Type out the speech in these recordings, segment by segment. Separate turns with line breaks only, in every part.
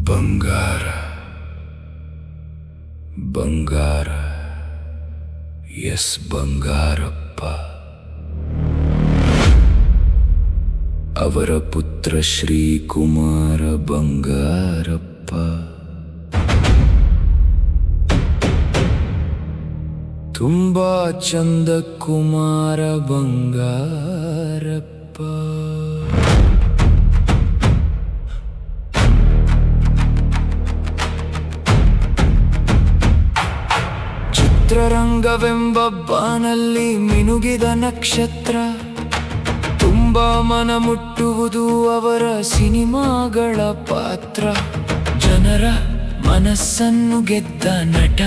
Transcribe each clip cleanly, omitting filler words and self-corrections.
ಬಂಗಾರ ಬಂಗಾರ ಎಸ್ ಬಂಗಾರಪ್ಪ. ಅವರ ಪುತ್ರ ಶ್ರೀಕುಮಾರ ಬಂಗಾರಪ್ಪ. ತುಂಬಾ ಚಂದ ಕುಮಾರ ಬಂಗಾರಪ್ಪ. ಚಿತ್ರರಂಗವೆಂಬ ಬಾನಲ್ಲಿ ಮಿನುಗಿದ ನಕ್ಷತ್ರ. ತುಂಬಾ ಮನ ಮುಟ್ಟುವುದು ಅವರ ಸಿನಿಮಾಗಳ ಪಾತ್ರ. ಜನರ ಮನಸ್ಸನ್ನು ಗೆದ್ದ ನಟ,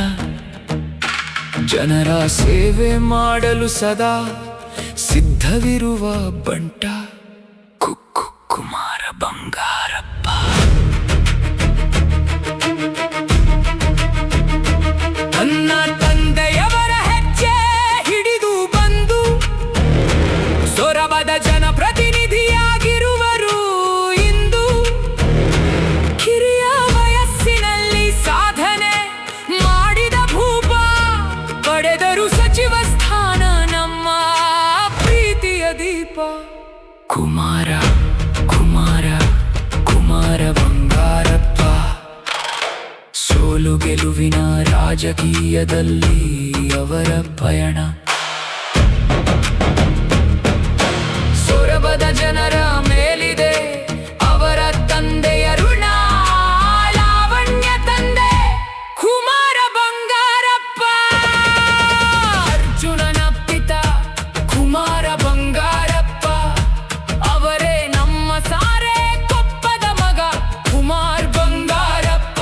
ಜನರ ಸೇವೆ ಮಾಡಲು ಸದಾ ಸಿದ್ಧವಿರುವ ಬಂಟ ಕುಮಾರ ಬಂಗಾರಪ್ಪ. ನನ್ನ ತಂದೆಯವರ ಹೆಜ್ಜೆ ಹಿಡಿದು ಬಂದು ಸೊರಬದ ಜನಪ್ರತಿನಿಧಿಯಾಗಿರುವರು ಇಂದು. ಕಿರಿಯ ವಯಸ್ಸಿನಲ್ಲಿ ಸಾಧನೆ ಮಾಡಿದ ಭೂಪ, ಪಡೆದರು ಸಚಿವ ಸ್ಥಾನ ನಮ್ಮ ಪ್ರೀತಿಯ ದೀಪ. ಕುಮಾರ ಕುಮಾರ ಕುಮಾರ ಬಂಗಾರಪ್ಪ. ಸೋಲು ಗೆಲುವಿನ ರಾಜಕೀಯದಲ್ಲಿ ಅವರ ಪಯಣ. ಸೊರಬದ ಜನರ ಮೇಲಿದೆ ಅವರ ತಂದೆಯ ಋಣ. ಲಾವಣ್ಯ ತಂದೆ ಕುಮಾರ ಬಂಗಾರಪ್ಪ. ಅರ್ಜುನನ ಪಿತ ಕುಮಾರ ಬಂಗಾರಪ್ಪ. ಅವರೇ ನಮ್ಮ ಸಾರೆ ಕೊಪ್ಪದ ಮಗ ಕುಮಾರ ಬಂಗಾರಪ್ಪ.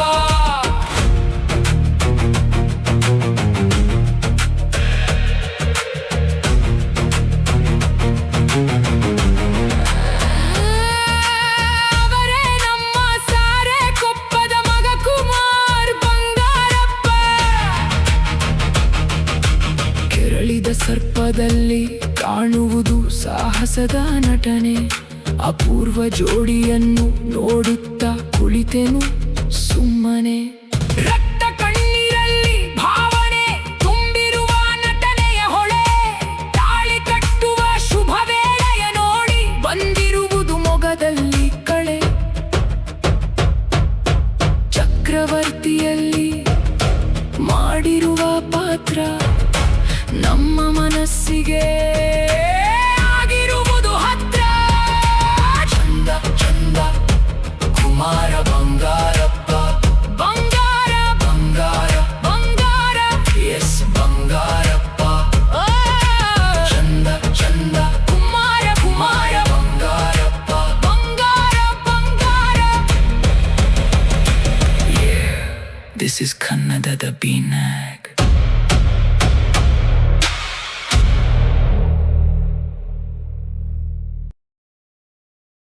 ಅವರೇ ನಮ್ಮ ಸಾರೆ ಕೊಪ್ಪದ ಮಗ ಕುಮಾರ ಬಂಗಾರಪ್ಪ. ಕೆರಳಿದ ಸರ್ಪದಲ್ಲಿ ಕಾಣುವುದು ಸಾಹಸದ ನಟನೆ. ಅಪೂರ್ವ ಜೋಡಿಯನ್ನು ನೋಡುತ್ತಾ ಕುಳಿತೆನು ಸುಮ್ಮನೆ. ರಕ್ತ ಕಣ್ಣೀರಲ್ಲಿ ಭಾವನೆ ತುಂಬಿರುವ ನಟನೆಯ ಹೊಳೆ. ತಾಳಿ ಕಟ್ಟುವ ಶುಭ ವೇಳೆಯ ನೋಡಿ ಬಂದಿರುವುದು ಮೊಗದಲ್ಲಿ ಕಳೆ. ಚಕ್ರವರ್ತಿಯಲ್ಲಿ ಮಾಡಿರುವ ಪಾತ್ರ ನಮ್ಮ ಮನಸ್ಸಿಗೆ ಆಗಿರುವುದು ಹತ್ರ. ಚಂದ ಚಂದ ಕುಮಾರ ಬಂಗಾರಪ್ಪ. ಬಂಗಾರ ಬಂಗಾರ ಬಂಗಾರ ಎಸ್ ಬಂಗಾರಪ್ಪ. ಚಂದ ಚಂದ ಕುಮಾರ ಕುಮಾರ ಬಂಗಾರಪ್ಪ. ಬಂಗಾರ ಬಂಗಾರ. This is ಕನ್ನಡದ B-Nack.